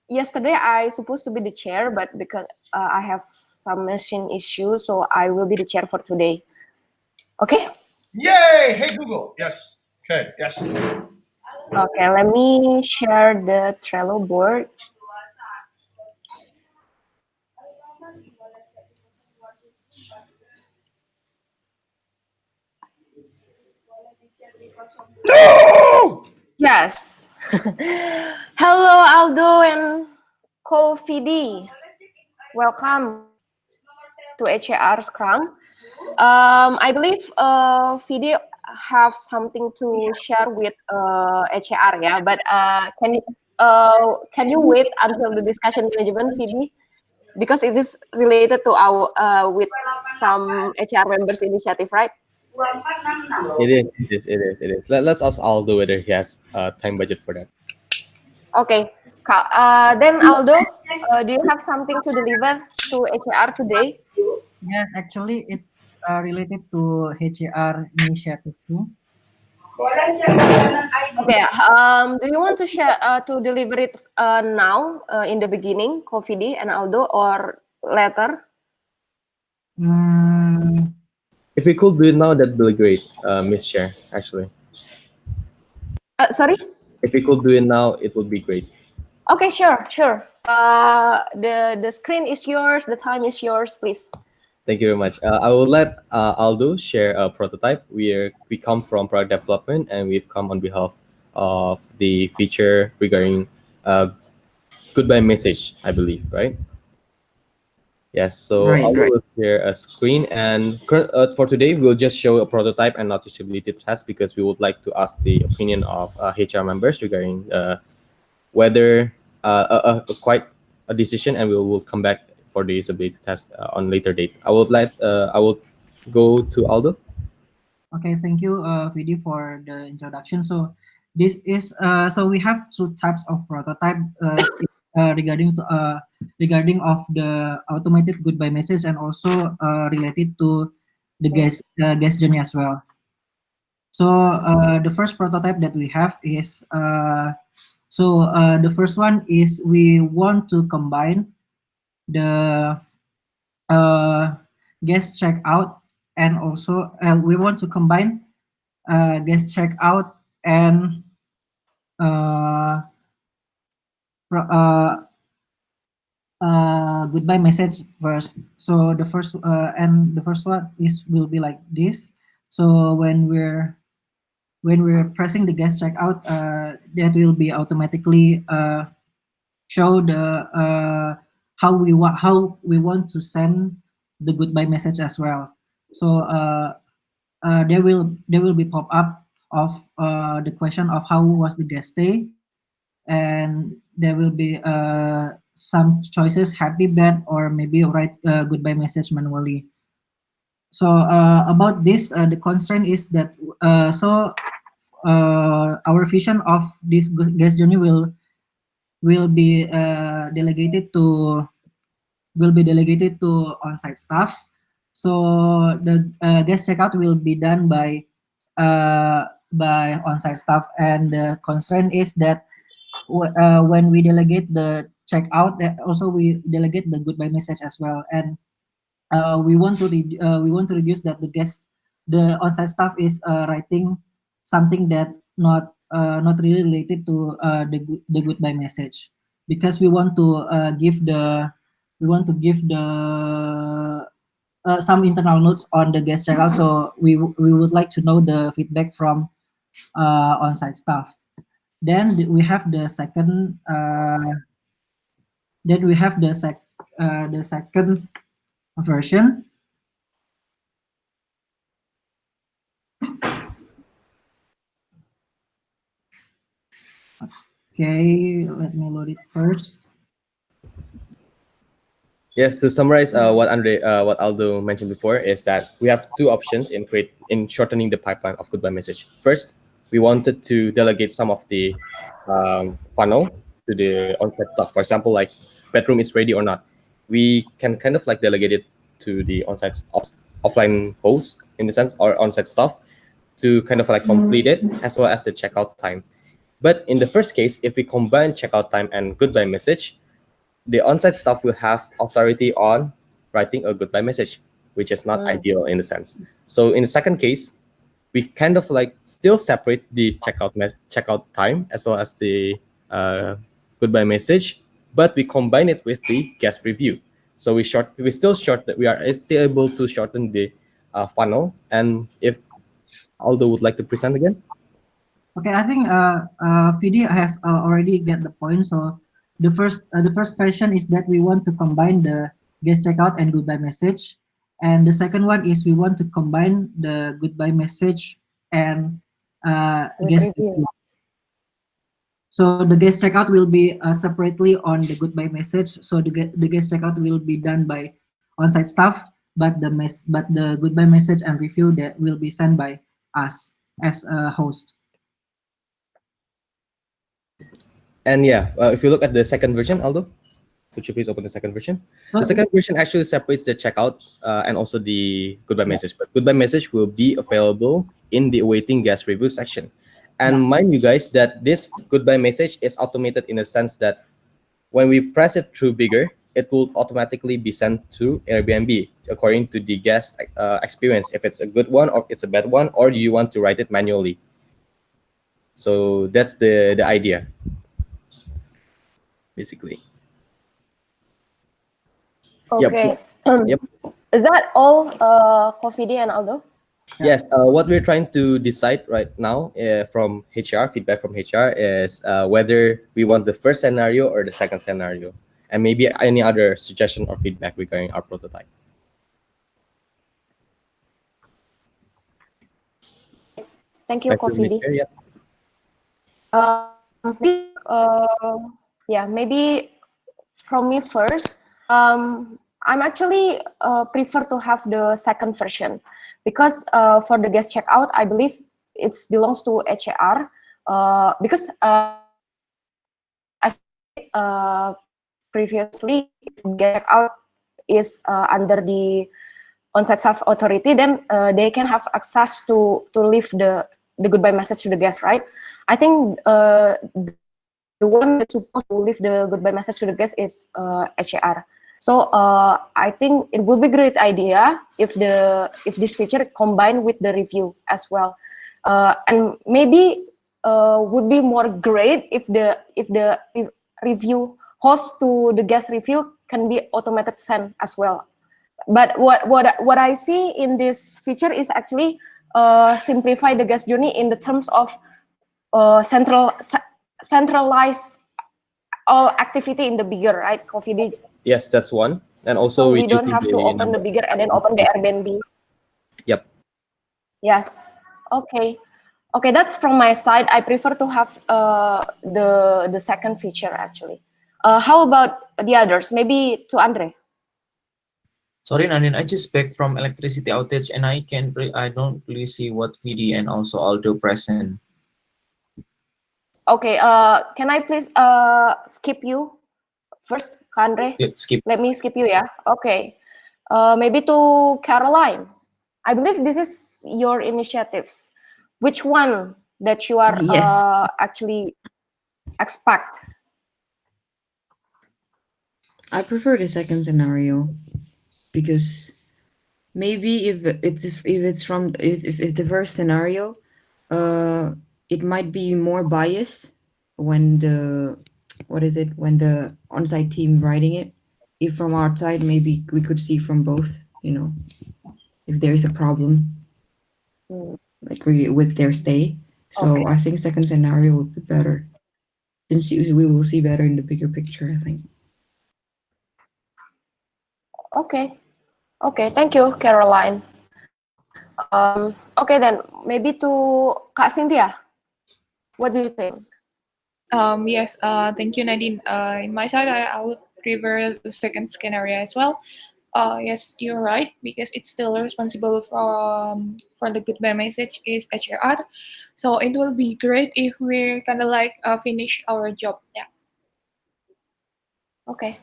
yesterday I supposed to be the chair, but because I have some machine issues, so I will be the chair for today. Okay? Yay! Hey Google. Yes. Okay. Yes. Okay, let me share the Trello board. No! Yes. Hello, Aldo and Ko-Fidi. Welcome to HAR Scrum. I believe Fidi have something to share with HAR, yeah. But can you wait until the discussion management, Fidi? Because it is related to our with some HR members initiative, right? It is. Let's ask Aldo whether he has time budget for that. Okay. Then Aldo, do you have something to deliver to HR today? Yes, actually, it's related to HAR initiative too. Okay. Do you want to share to deliver it now in the beginning, Kofidi and Aldo, or later? Mm, If we could do it now, that'd be great, Miss Chair. Actually, Sorry. if we could do it now, it would be great. Okay, sure, sure. The screen is yours. The time is yours. Please. Thank you very much. I will let Aldo share a prototype. We come from product development, and we've come on behalf of the feature regarding goodbye message, I believe, right? Yes. So right, Aldo right. will share a screen, and for today, we'll just show a prototype and not usability test because we would like to ask the opinion of HR members regarding whether quite a decision, and we will come back for the usability test on later date. I will go to Aldo. Okay, thank you, Vidi, for the introduction. So this is so we have two types of prototype regarding of the automated goodbye message and also related to the guest journey as well. So the first prototype that we have is the first one is we want to combine the uh, guest checkout and also we want to combine guest checkout and uh, pro- uh, goodbye message first. So the first one is will be like this. So when we're pressing the guest checkout, that will be automatically show the how we want to send the goodbye message as well. So there will be pop up of the question of how was the guest stay, and there will be some choices happy bad or maybe write goodbye message manually. So about this, the constraint is that our vision of this guest journey will be delegated to on-site staff. So the guest checkout will be done by on-site staff, and the constraint is that when we delegate the checkout, that also we delegate the goodbye message as well. And we want to reduce that the on-site staff is writing something that not really related to the goodbye message, because we want to give the some internal notes on the guest checkout. So we would like to know the feedback from on-site staff. Then we have the second the second version. Okay, let me load it first. Yes, to summarize what Aldo mentioned before is that we have two options in shortening the pipeline of goodbye message. First, we wanted to delegate some of the funnel to the on-site staff. For example, like bedroom is ready or not, we can kind of like delegate it to the offline host in the sense or on-site staff to kind of like complete it as well as the checkout time. But in the first case, if we combine checkout time and goodbye message, the on-site staff will have authority on writing a goodbye message, which is not ideal in the sense. So in the second case, we kind of like still separate the checkout time as well as the goodbye message, but we combine it with the guest review. So we are still able to shorten the funnel. And if Aldo would like to present again. Okay, I think VD has already get the point. So the first question is that we want to combine the guest checkout and goodbye message, and the second one is we want to combine the goodbye message and With guest review. review. So the guest checkout will be separately on the goodbye message. So the guest checkout will be done by on-site staff, but the goodbye message and review that will be sent by us as a host. And yeah, if you look at the second version, Aldo, could you please open the second version? The second version actually separates the checkout and also the goodbye message. But goodbye message will be available in the awaiting guest review section. And mind you guys that this goodbye message is automated in a sense that when we press it through bigger, it will automatically be sent to Airbnb according to the guest experience. If it's a good one or it's a bad one, or do you want to write it manually? So that's the idea, basically. Okay. Yep. Is that all, Coffee Day and Aldo? Yes, what we're trying to decide right now from HR, feedback from HR, is whether we want the first scenario or the second scenario, and maybe any other suggestion or feedback regarding our prototype. Thank you, Back to Coffee Day. Mr. Yep. Maybe, yeah, maybe from me first. I'm actually prefer to have the second version because for the guest checkout, I believe it belongs to HAR because as previously, if guest checkout is under the on-site staff authority, then they can have access to leave the goodbye message to the guest, right? I think the one that's supposed to leave the goodbye message to the guest is HAR. So I think it would be a great idea if this feature combined with the review as well, and maybe would be more great if the review host to the guest review can be automated send as well. But what I see in this feature is actually simplify the guest journey in the terms of centralize all activity in the bigger, right? Coffee Day. Yes, that's one, and also So we don't reducing have to the open the number. bigger and then open the Airbnb. Yep. Yes. Okay. Okay, that's from my side. I prefer to have the second feature actually. How about the others? Maybe to Andre. Sorry, Nadine, I just back from electricity outage and I don't really see what VD and also Aldo present. Okay. Can I please skip you first, Andre? Skip. Let me skip you, yeah. Okay. Maybe to Caroline. I believe this is your initiatives. Which one that you are Yes. actually expect? I prefer the second scenario because maybe if it's from if the first scenario, it might be more biased when the what is it when the on-site team writing it. If from our side, maybe we could see from both. If there is a problem like with their stay. So Okay. I think second scenario would be better since we will see better in the bigger picture. I think. Okay. Okay. Thank you, Caroline. Okay, then maybe to Kak Cynthia. What do you think? Yes, thank you, Nadine. In my side, I would prefer the second scenario as well. Yes, you're right, because it's still responsible for the goodbye message is HR. So it will be great if we kind of like finish our job. Yeah. Okay.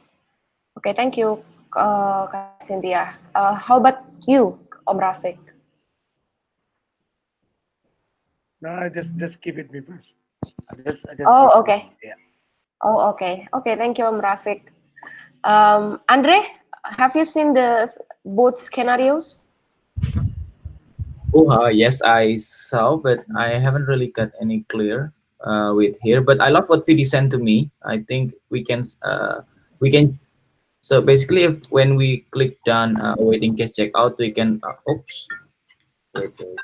Okay, thank you, Kak Cynthia. How about you, Om Rafiq? No, I just keep it reverse. I just Oh, keep it. okay. Yeah. Oh, okay. Okay, thank you, Om Rafiq. Andre, have you seen both scenarios? Oh, yes, I saw, but I haven't really got any clear with here. But I love what VD sent to me. I think we can. So basically, if when we click done awaiting cash checkout, we can. Oops. Wait, wait.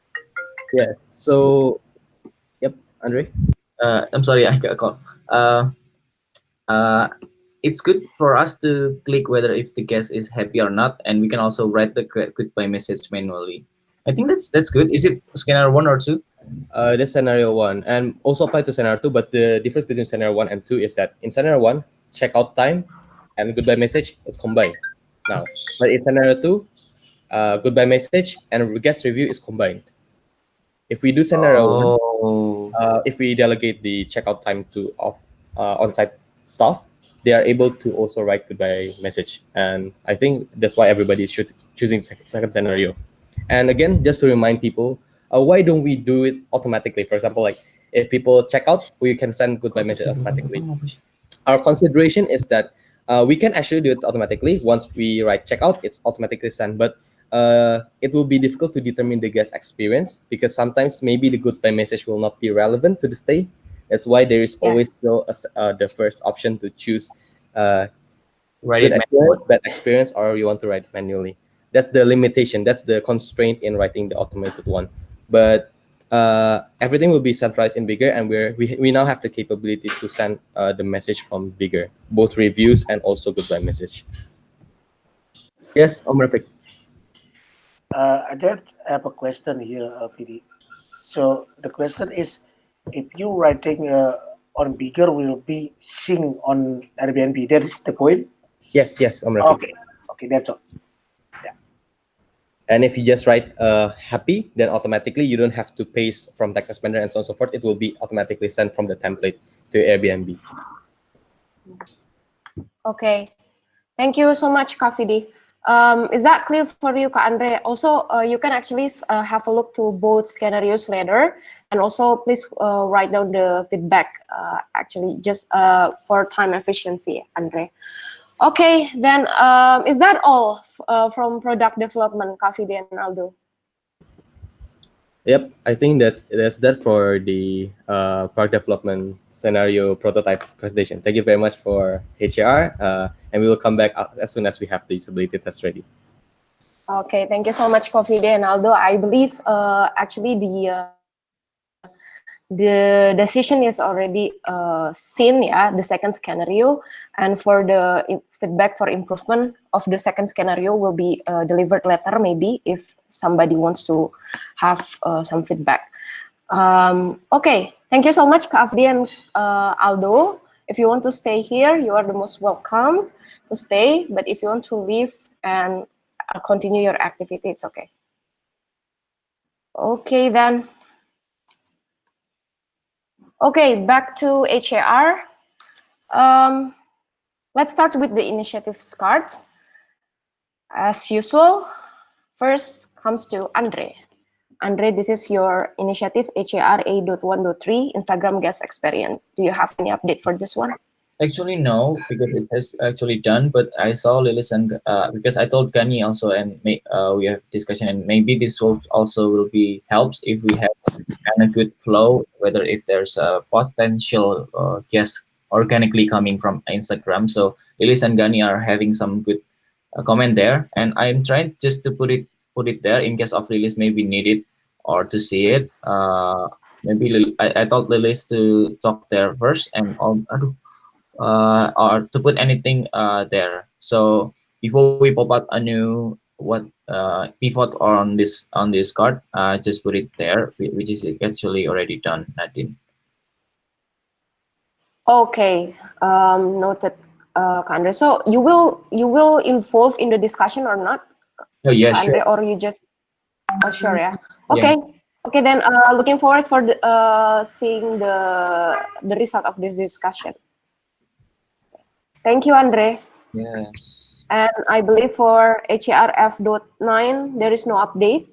Yes. So, yep, Andre. I'm sorry, I got caught. Uh, uh, it's good for us to click whether if the guest is happy or not, and we can also write the goodbye message manually. I think that's good. Is it scanner 1 or 2? This scenario one, and also apply to scenario two. But the difference between scenario one and two is that in scenario one, checkout time and goodbye message is combined now. But in scenario two, goodbye message and guest review is combined. If we do scenario one, Oh, if we delegate the checkout time to on-site staff, they are able to also write goodbye message, and I think that's why everybody is choosing second scenario. And again, just to remind people, why don't we do it automatically? For example, like if people check out, we can send goodbye message automatically. Our consideration is that we can actually do it automatically. Once we write checkout, it's automatically sent. But it will be difficult to determine the guest experience because sometimes maybe the goodbye message will not be relevant to the stay. That's why there is always Yes. still the first option to choose write good it experience, manually. bad experience, or you want to write manually. That's the limitation. That's the constraint in writing the automated one. But everything will be centralized in bigger, and we now have the capability to send the message from bigger, both reviews and also goodbye message. Yes, Rafik. I just have a question here, PD. So the question is, if you writing on bigger will be sing on Airbnb. That is the point. Yes, Rafik. Okay, okay, that's all. And if you just write happy, then automatically you don't have to paste from text expander and so on and so forth. It will be automatically sent from the template to Airbnb. Okay. Thank you so much, Kak Vidi. Is that clear for you, Kak Andre? Also, you can actually have a look to both scenarios later, and also please write down the feedback. Actually, just for time efficiency, Andre. Okay, then is that all from product development, Kak Vidi and Aldo? Yep, I think that's that for the product development scenario prototype presentation. Thank you very much for HAR, and we will come back as soon as we have the usability test ready. Okay, thank you so much, Kak Vidi and Aldo. I believe actually the decision is already seen, yeah, the second scenario, and for the feedback for improvement of the second scenario will be delivered later, maybe if somebody wants to have some feedback. Okay, thank you so much, Kak Afdi and Aldo. If you want to stay here, you are the most welcome to stay, but if you want to leave and continue your activity, it's okay. Okay, then. Okay, back to HAR. Let's start with the initiatives cards. As usual, first comes to Andre. Andre, this is your initiative HAR A.1.3 Instagram guest experience. Do you have any update for this one? Actually, no, because it has actually done. But I saw Lilis and because I told Gani also, and we have discussion, and maybe this will also will be helps if we have kind of good flow. Whether if there's a potential guest organically coming from Instagram, so Lilis and Gani are having some good comment there, and I'm trying just to put it there in case of Lilis maybe need it or to see it. Maybe I told Lilis to talk there first, and or to put anything there. So before we pop out a new what pivot on this card, just put it there, which is actually already done, Nadine. Okay, noted, Andre. So you will involve in the discussion or not, Oh yeah, Andre, sure. or you just sure, yeah. Yeah. Okay, okay. Then looking forward for seeing the result of this discussion. Thank you, Andre. Yes. And I believe for HERF.9 there is no update.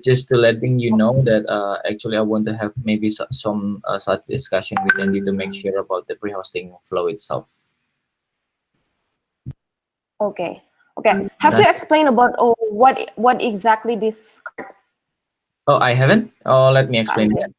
Just to letting you know that actually I want to have maybe some such discussion with Andy to make sure about the pre-hosting flow itself. Okay. Have you explained about what exactly this card? Oh, I haven't. Oh, let me explain that.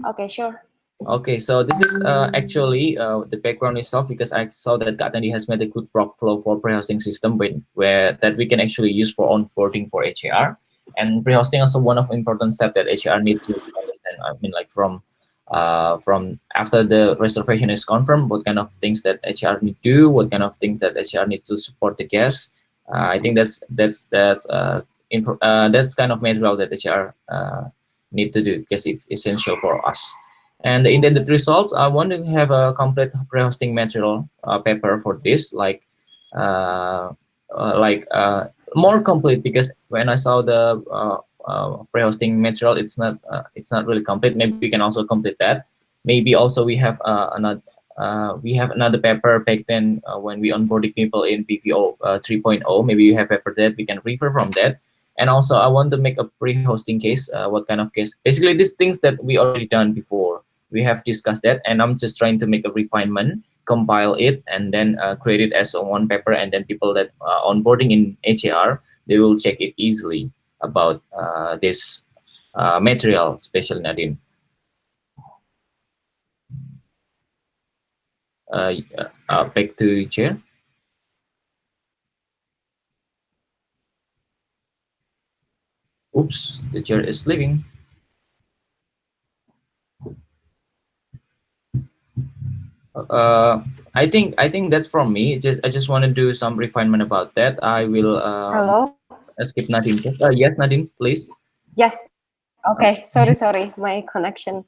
Okay, sure. Okay, so this is actually the background itself, because I saw that Katandi has made a good workflow for pre-hosting system where that we can actually use for onboarding for HAR. And pre-hosting also one of important step that HAR needs to understand. I mean, like from after the reservation is confirmed, what kind of things that HR need to do, what kind of things that HR need to support the guests. I think that's kind of material that HR need to do, because it's essential for us. And the intended result, I want to have a complete pre-hosting material paper for this, uh, more complete, because when I saw the pre-hosting material, it's not really complete. Maybe we can also complete that. Maybe also we have another paper back then when we onboarded people in PVO 3.0. Maybe you have paper that we can refer from that. And also I want to make a pre-hosting case. What kind of case? Basically, these things that we already done before. We have discussed that, and I'm just trying to make a refinement, compile it, and then create it as a one paper. And then people that onboarding in HAR, they will check it easily about this material, especially Nadine. Back to chair. Oops, the chair is leaving. I think that's from me. I just want to do some refinement about that. I will Hello? skip Nadine. Yes, Nadine, please. Yes. Okay. Sorry. My connection.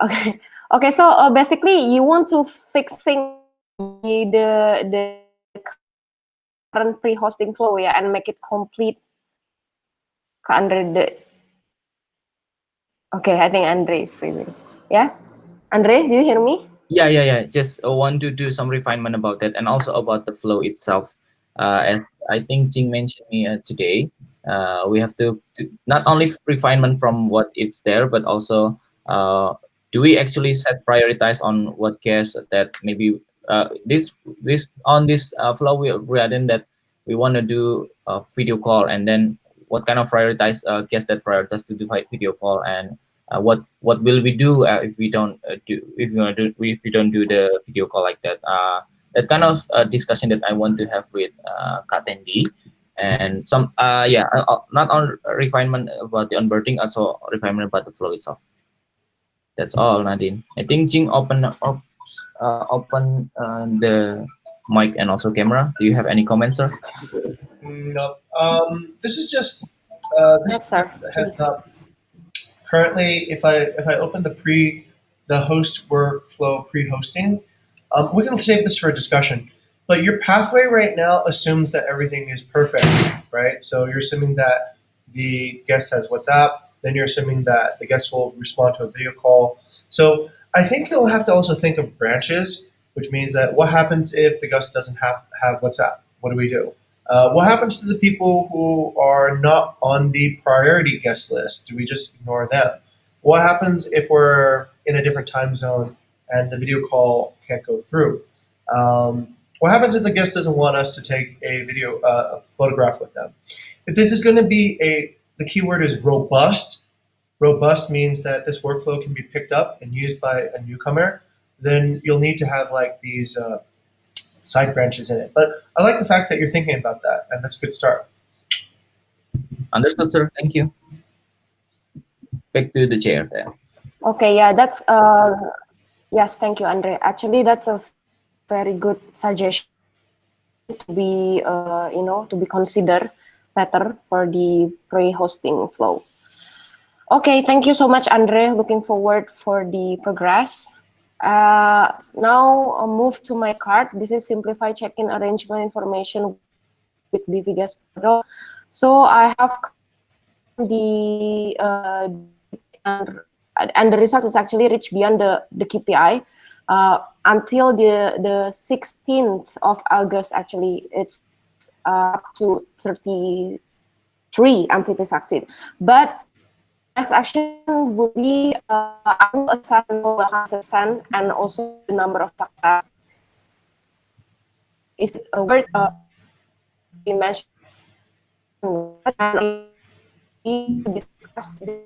Okay. Okay. So basically, you want to fixing the current pre-hosting flow, yeah, and make it complete. Andre, okay, I think Andre is freezing. Yes, Andre, do you hear me? Yeah. Just want to do some refinement about that, and also about the flow itself. As I think Jing mentioned me today, we have to not only refinement from what is there, but also do we actually set prioritize on what guests that maybe this on this flow we are in that we want to do a video call, and then what kind of prioritize guests that prioritize to do video call, and what will we do if we don't if we don't do the video call like that. That kind of discussion that I want to have with Katendi, and some not on refinement about the onboarding, also refinement about the flow itself. That's all, Nadine. I think Jing open the mic and also camera. Do you have any comments, sir? No. This is just this Yes, sir. is a heads Please. up. Currently, if I open the host workflow pre-hosting, we can save this for a discussion. But your pathway right now assumes that everything is perfect, right? So you're assuming that the guest has WhatsApp, then you're assuming that the guest will respond to a video call. So I think you'll have to also think of branches, which means that what happens if the guest doesn't have WhatsApp? What do we do? What happens to the people who are not on the priority guest list? Do we just ignore them? What happens if we're in a different time zone and the video call can't go through? What happens if the guest doesn't want us to take a video, a photograph with them? If this is going to be the keyword is robust. Robust means that this workflow can be picked up and used by a newcomer. Then you'll need to have like these side branches in it. But I like the fact that you're thinking about that, and that's a good start. Understood, sir. Thank you. Back to the chair there. Okay, yeah, that's yes, thank you, Andre. Actually, that's a very good suggestion to be to be considered better for the pre-hosting flow. Okay, thank you so much, Andre. Looking forward for the progress. Now I'll move to my card. This is simplified check-in arrangement information with BV guest portal. So I have the and the result is actually reached beyond the KPI until the 16th of August. Actually, it's up to 33 MVP succeed, but next action will be I will assign the success and also the number of success. is it a word we mentioned and we discuss the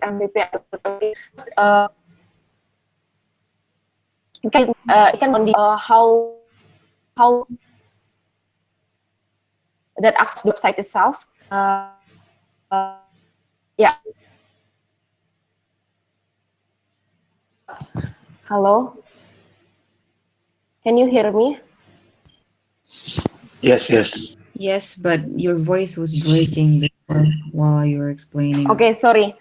MVP it can on the how that access the website itself. Yeah. Hello. Can you hear me? Yes, yes. Yes, but your voice was breaking before while you were explaining. Okay, sorry.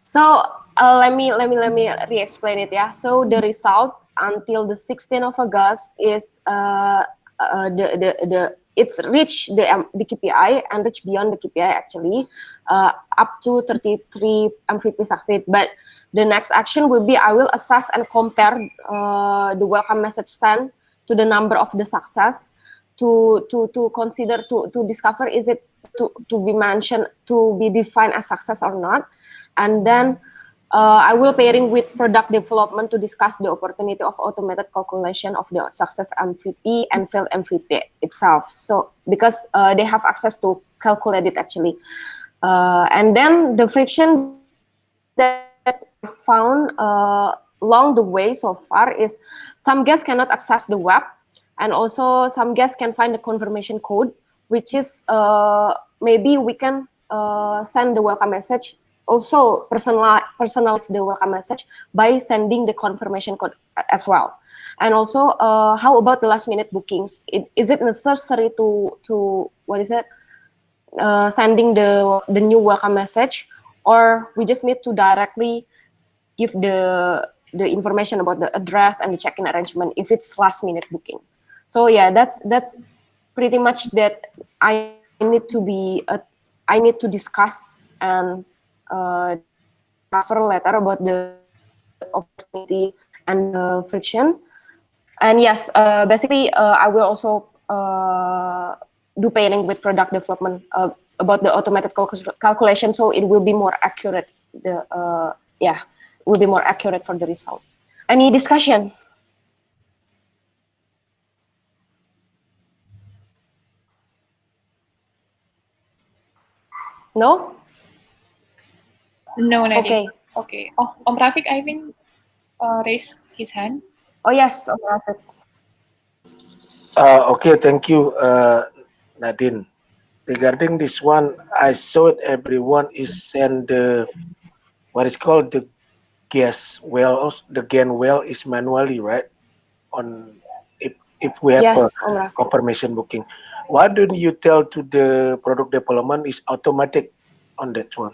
So let me re-explain it. Yeah. So the result until the 16th of August is the it's reached the KPI and reached beyond the KPI actually up to 33 MVP succeed. But the next action will be I will assess and compare the welcome message sent to the number of the success to consider to discover is it to be mentioned to be defined as success or not, and then I will pairing with product development to discuss the opportunity of automated calculation of the success MVP and failed MVP itself. So because they have access to calculate it actually, and then the friction that I found along the way so far is some guests cannot access the web, and also some guests can find the confirmation code, which is maybe we can send the welcome message also personalize the welcome message by sending the confirmation code as well. And also how about the last minute bookings, is it necessary to what is it sending the new welcome message, or we just need to directly give the information about the address and the check-in arrangement if it's last minute bookings. So yeah, that's pretty much that I need to be I need to discuss and cover letter about the opportunity and the friction. And yes, basically I will also do pairing with product development about the automated calculation, so it will be more accurate. The yeah, will be more accurate for the result. Any discussion? No? No, Nadine. Okay. Okay. Oh, Om Rafiq, I think, raised his hand. Oh yes, okay. Okay, thank you, Nadine. Regarding this one, I saw it everyone is send the what is called the gas well, the gain well is manually, right? On if we have a Yes, Om Rafiq. confirmation booking, why don't you tell to the product development is automatic on that one?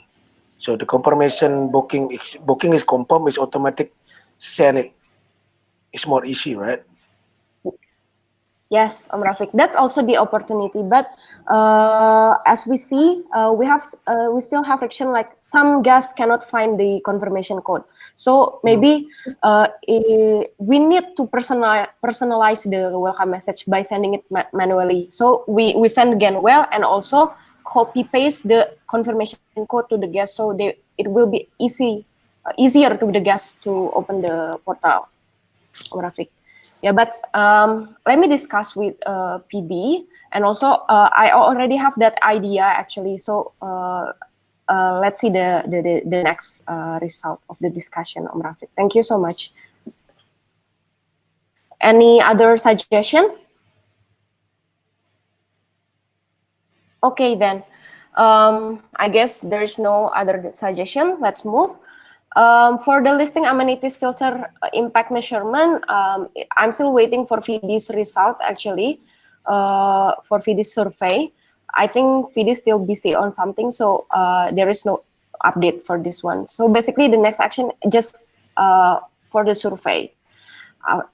So the confirmation booking is confirmed is automatic. Send it. It's more easy, right? Yes, Rafiq. That's also the opportunity. But as we see, we still have friction. Like some guests cannot find the confirmation code. So maybe we need to personalize the welcome message by sending it manually. So we send again well, and also copy paste the confirmation code to the guest, so it will be easier to the guests to open the portal, Rafiq. Yeah, but let me discuss with PD, and also I already have that idea actually. So let's see the next result of the discussion, Om Rafiq. Thank you so much. Any other suggestion? Okay, then I guess there's no other suggestion. Let's move. For the listing amenities filter impact measurement, I'm still waiting for VD's result actually, for VD's survey. I think VD is still busy on something, so there is no update for this one. So basically the next action just for the survey.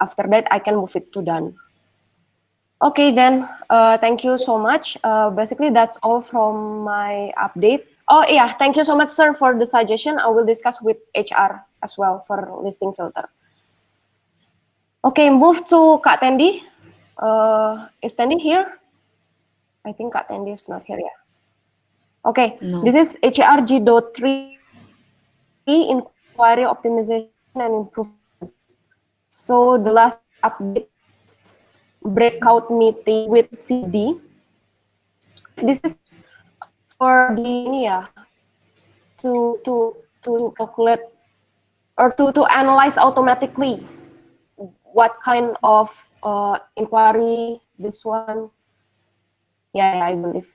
After that, I can move it to done. Okay, then thank you so much. Basically, that's all from my update. Oh yeah, thank you so much, sir, for the suggestion. I will discuss with HR as well for listing filter. Okay, move to Kak Tendi. Is Tendi here? I think Kak Tendi is not here yet. Okay, No. this is HRG.3 inquiry optimization and improvement. So the last update breakout meeting with VD. This is for the ini ya, to calculate or to analyze automatically what kind of inquiry this one. Yeah, I believe.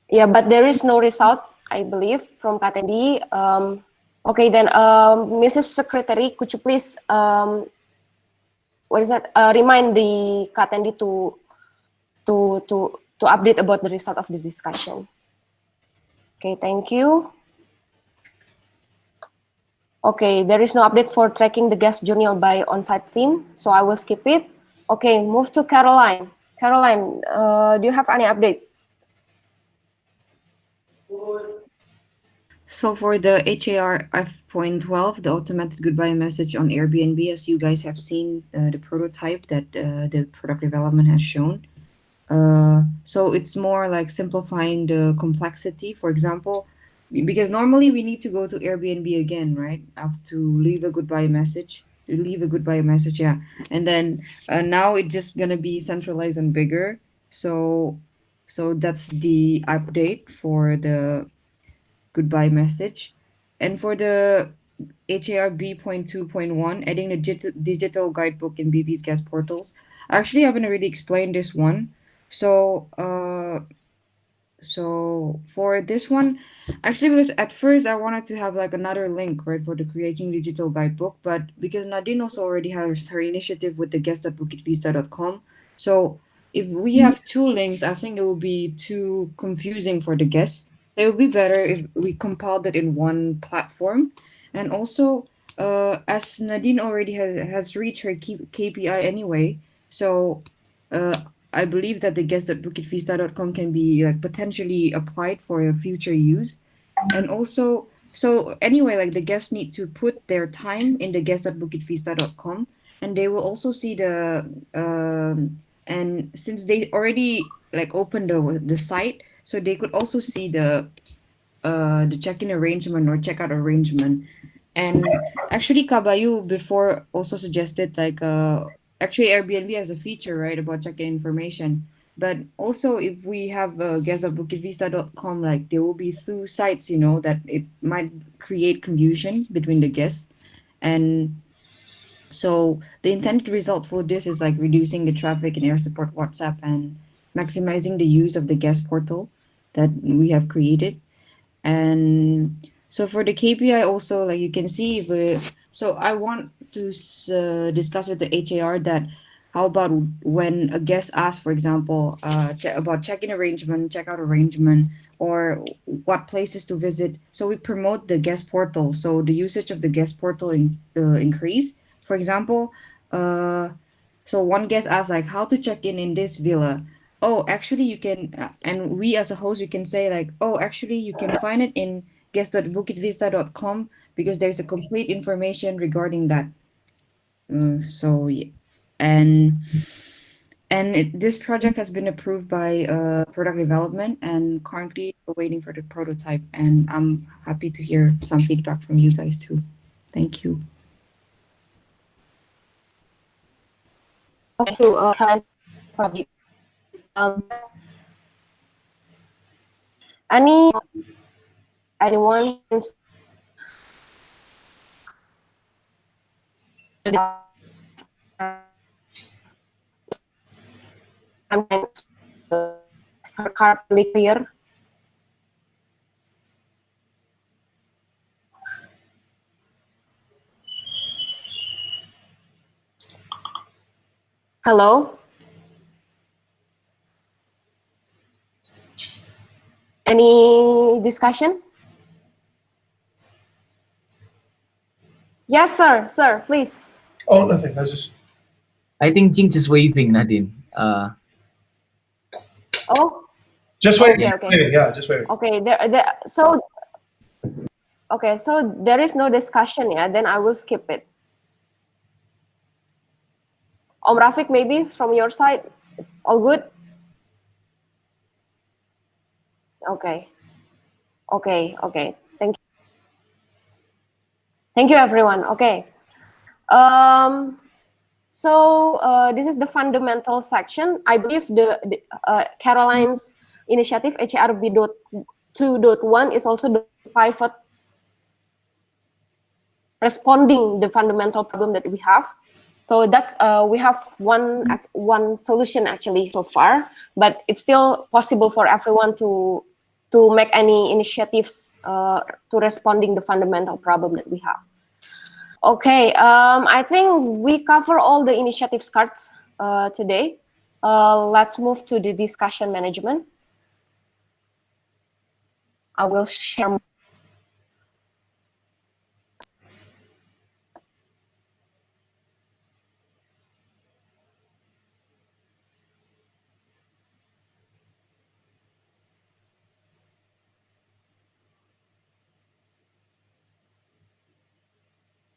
Yeah, but there is no result, I believe, from KTD. Okay, then, Mrs. Secretary, could you please, what is that? Remind the KTD to update about the result of this discussion. Okay, thank you. Okay, there is no update for tracking the guest journey by on-site team, so I will skip it. Okay, move to Caroline. Caroline, do you have any update? So for the HAR F.12, the automated goodbye message on Airbnb, as you guys have seen the prototype that the product development has shown. So it's more like simplifying the complexity. For example, because normally we need to go to Airbnb again, right? Have to leave a goodbye message. To leave a goodbye message, yeah. And then now it's just gonna be centralized and bigger. So that's the update for the goodbye message. And for the HARB.2.1, adding the digital guidebook in BB's guest portals. I actually haven't really explained this one. So for this one, actually, because at first I wanted to have like another link, right, for the creating digital guidebook, but because Nadine also already has her initiative with the guest.bukitvista.com, so if we have two links, I think it will be too confusing for the guests. It would be better if we compiled it in one platform. And also, as Nadine already has reached her KPI anyway, so uh, I believe that the guest.bukitfista.com can be like potentially applied for a future use. And also, so anyway, like the guests need to put their time in the guest.bukitfista.com, and they will also see the and since they already like opened the site, so they could also see the check-in arrangement or checkout arrangement. And actually, Kabayu before also suggested like actually Airbnb has a feature, right, about check-in information. But also if we have guests at bukitvista.com, like there will be two sites, that it might create confusion between the guests. And so the intended result for this is like reducing the traffic in air support WhatsApp and maximizing the use of the guest portal that we have created. And so for the KPI also, like you can see, so I want to discuss with the HAR that how about when a guest asks, for example, about check-in arrangement, check-out arrangement, or what places to visit. So we promote the guest portal. So the usage of the guest portal increase. For example, so one guest asked like how to check in this villa. Oh, actually you can, and we as a host, we can say like, oh, actually you can find it in guest.bukitVista.com because there's a complete information regarding that. So yeah. and this project has been approved by product development and currently waiting for the prototype. And I'm happy to hear some feedback from you guys too. Thank you. Okay, to Caroline for the anyone her card really clear. Hello? Any discussion? Yes, sir. Sir, please. Oh, nothing. I was just. I think Jing is waving, Nadine. Oh, Just waiting. okay. Waiting. Yeah, just waiting. Okay, so there is no discussion, yeah, then I will skip it. Om Rafiq, maybe from your side, it's all good? Okay. Thank you. Thank you, everyone. Okay. So this is the fundamental section. I believe the Caroline's initiative HARB 2.1 is also the pivot responding the fundamental problem that we have. So that's we have one solution actually so far, but it's still possible for everyone to make any initiatives to responding the fundamental problem that we have. Okay, I think we cover all the initiatives cards today. Let's move to the discussion management. I will share